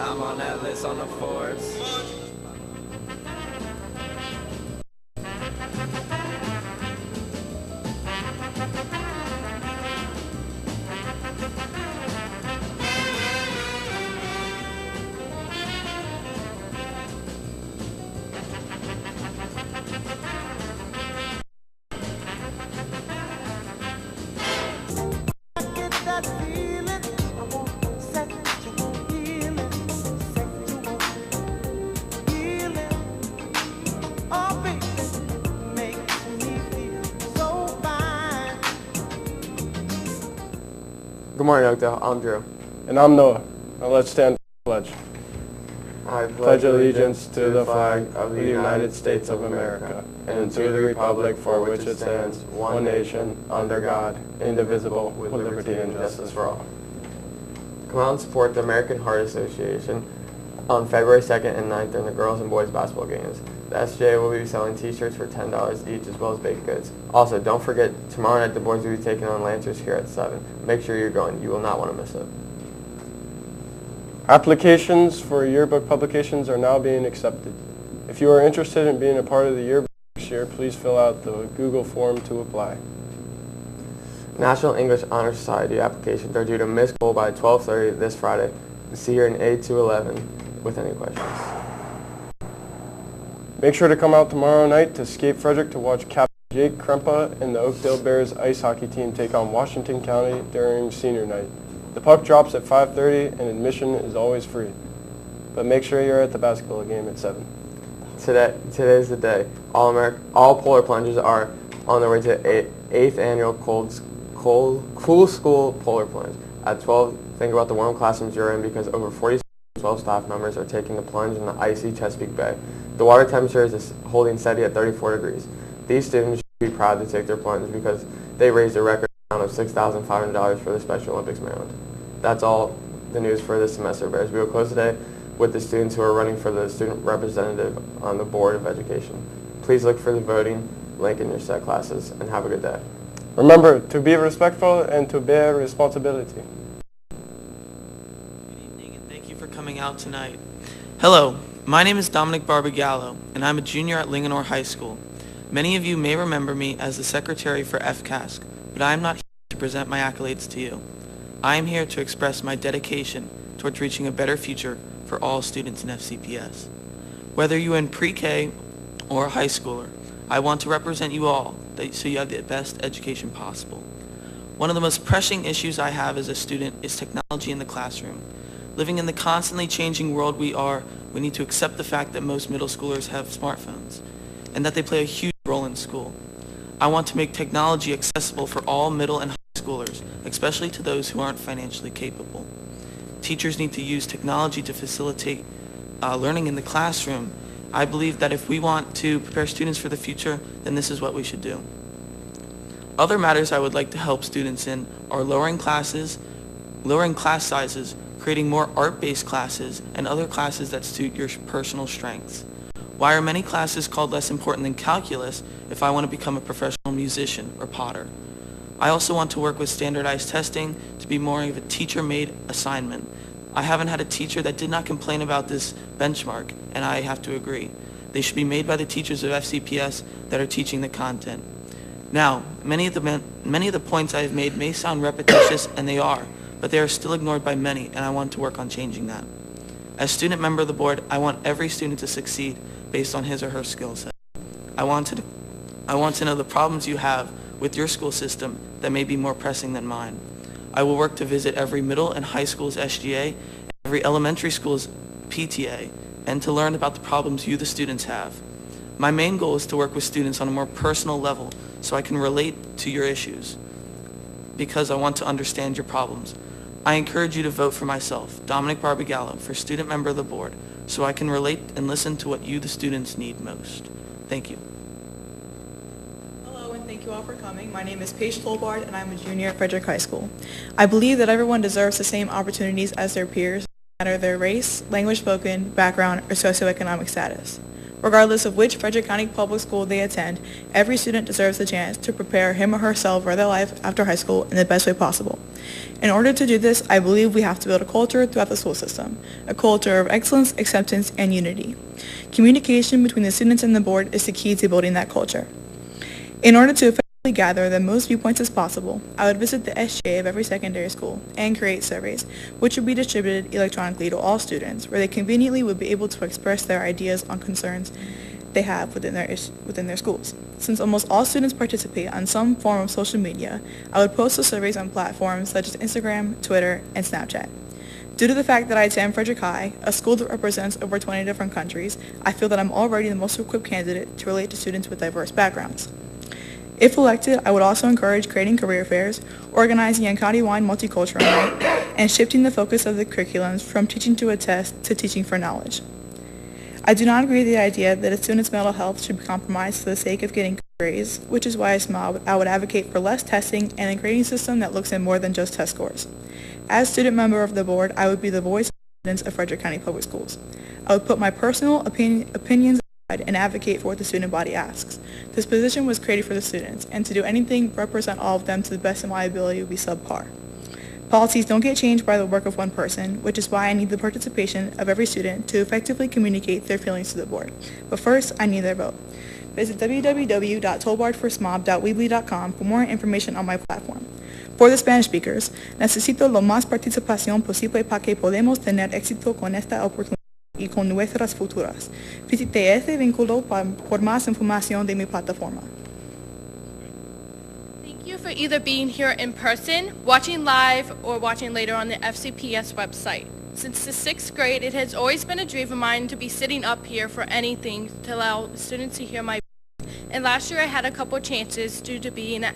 I'm on that list on the Forbes. Good morning, Oakdale. I'm Drew. And I'm Noah. Now let's stand for the pledge. I Pledge allegiance to the flag of the United States of America and to the republic for which it stands, one nation, under God, indivisible, with liberty and justice for all. Come out and support the American Heart Association on February 2nd and 9th in the girls and boys basketball games. The SJA will be selling t-shirts for $10 each as well as baked goods. Also, don't forget, tomorrow night the boys will be taking on Lancers here at 7. Make sure you're going. You will not want to miss it. Applications for yearbook publications are now being accepted. If you are interested in being a part of the yearbook this year, please fill out the Google form to apply. National English Honor Society applications are due to Miss Cole by 12:30 this Friday. See her in A211 with any questions. Make sure to come out tomorrow night to Skate Frederick to watch Captain Jake Krempa and the Oakdale Bears ice hockey team take on Washington County during senior night. The puck drops at 5:30 and admission is always free. But make sure you're at the basketball game at 7. Today's the day. All polar plungers are on their way to 8th annual Cool School Polar Plunge. At 12, think about the warm classrooms you're in because over 12 staff members are taking the plunge in the icy Chesapeake Bay. The water temperature is holding steady at 34 degrees. These students should be proud to take their plunge because they raised a record amount of $6,500 for the Special Olympics Maryland. That's all the news for this semester, Bears. We will close today with the students who are running for the student representative on the Board of Education. Please look for the voting link in your set classes and have a good day. Remember to be respectful and to bear responsibility. Good evening and thank you for coming out tonight. Hello, my name is Dominic Barbagallo and I'm a junior at Linganore High School. Many of you may remember me as the secretary for FCASC, but I am not here to present my accolades to you. I am here to express my dedication towards reaching a better future for all students in FCPS. Whether you are in pre-K or a high schooler, I want to represent you all so you have the best education possible. One of the most pressing issues I have as a student is technology in the classroom. Living in the constantly changing world we need to accept the fact that most middle schoolers have smartphones and that they play a huge role in school. I want to make technology accessible for all middle and high schoolers, especially to those who aren't financially capable. Teachers need to use technology to facilitate learning in the classroom. I believe that if we want to prepare students for the future, then this is what we should do. Other matters I would like to help students in are lowering class sizes, creating more art-based classes, and other classes that suit your personal strengths. Why are many classes called less important than calculus if I want to become a professional musician or potter? I also want to work with standardized testing to be more of a teacher-made assignment. I haven't had a teacher that did not complain about this benchmark, and I have to agree. They should be made by the teachers of FCPS that are teaching the content. Now, many of the points I have made may sound repetitious, and they are, but they are still ignored by many, and I want to work on changing that. As student member of the board, I want every student to succeed based on his or her skill set. I want to know the problems you have with your school system that may be more pressing than mine. I will work to visit every middle and high school's SGA, every elementary school's PTA, and to learn about the problems you, the students, have. My main goal is to work with students on a more personal level so I can relate to your issues because I want to understand your problems. I encourage you to vote for myself, Dominic Barbagallo, for student member of the board so I can relate and listen to what you, the students, need most. Thank you. Hello and thank you all for coming. My name is Paige Tolbard and I'm a junior at Frederick High School. I believe that everyone deserves the same opportunities as their peers, no matter their race, language spoken, background, or socioeconomic status. Regardless of which Frederick County public school they attend, every student deserves the chance to prepare him or herself for their life after high school in the best way possible. In order to do this, I believe we have to build a culture throughout the school system, a culture of excellence, acceptance, and unity. Communication between the students and the board is the key to building that culture. In order to effectively gather the most viewpoints as possible, I would visit the SGA of every secondary school and create surveys, which would be distributed electronically to all students, where they conveniently would be able to express their ideas on concerns they have within their schools. Since almost all students participate on some form of social media, I would post the surveys on platforms such as Instagram, Twitter, and Snapchat. Due to the fact that I attend Frederick High, a school that represents over 20 different countries, I feel that I'm already the most equipped candidate to relate to students with diverse backgrounds. If elected, I would also encourage creating career fairs, organizing a county-wide multicultural night, and shifting the focus of the curriculums from teaching to a test to teaching for knowledge. I do not agree with the idea that a student's mental health should be compromised for the sake of getting good grades, which is why I would advocate for less testing and a grading system that looks at more than just test scores. As student member of the board, I would be the voice of the students of Frederick County Public Schools. I would put my personal opinions aside and advocate for what the student body asks. This position was created for the students, and to do anything to represent all of them to the best of my ability would be subpar. Policies don't get changed by the work of one person, which is why I need the participation of every student to effectively communicate their feelings to the board. But first, I need their vote. Visit www.tolbardforsmob.weebly.com for more information on my platform. For the Spanish speakers, necesito lo más participación posible para que podamos tener éxito con esta oportunidad y con nuestras futuras. Visite este vínculo por más información de mi plataforma. Thank you for either being here in person, watching live, or watching later on the FCPS website. Since the 6th grade, it has always been a dream of mine to be sitting up here for anything to allow students to hear my voice. And last year I had a couple chances due to being an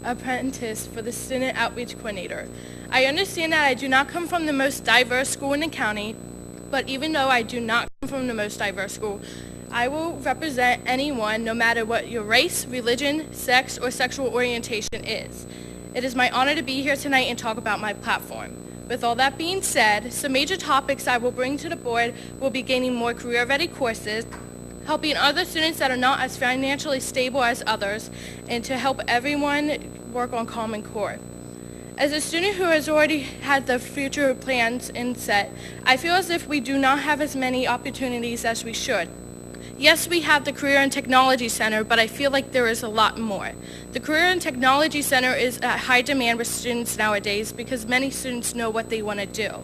apprentice for the student outreach coordinator. I understand that I do not come from the most diverse school in the county, but even though I do not come from the most diverse school, I will represent anyone no matter what your race, religion, sex, or sexual orientation is. It is my honor to be here tonight and talk about my platform. With all that being said, some major topics I will bring to the board will be gaining more career-ready courses, helping other students that are not as financially stable as others, and to help everyone work on Common Core. As a student who has already had the future plans in set, I feel as if we do not have as many opportunities as we should. Yes, we have the Career and Technology Center, but I feel like there is a lot more. The Career and Technology Center is at high demand with students nowadays because many students know what they want to do.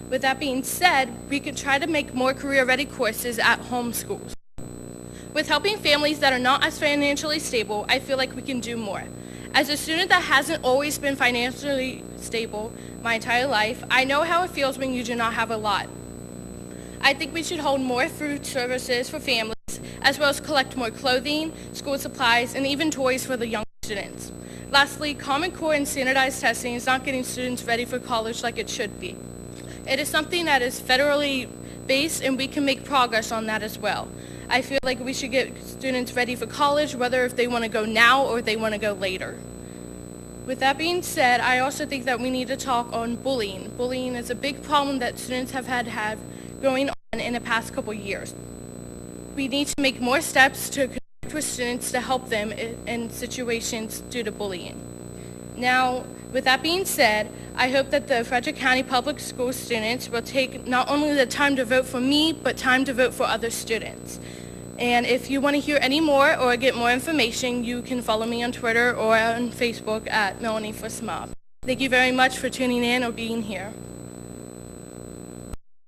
With that being said, we could try to make more career-ready courses at home schools. With helping families that are not as financially stable, I feel like we can do more. As a student that hasn't always been financially stable my entire life, I know how it feels when you do not have a lot. I think we should hold more food services for families, as well as collect more clothing, school supplies, and even toys for the young students. Lastly, Common Core and standardized testing is not getting students ready for college like it should be. It is something that is federally based, and we can make progress on that as well. I feel like we should get students ready for college, whether if they want to go now or they want to go later. With that being said, I also think that we need to talk on bullying. Bullying is a big problem that students have had going on in the past couple years. We need to make more steps to connect with students to help them in situations due to bullying. Now, with that being said, I hope that the Frederick County Public School students will take not only the time to vote for me, but time to vote for other students. And if you want to hear any more or get more information, you can follow me on Twitter or on Facebook at Melanie for SMOB. Thank you very much for tuning in or being here.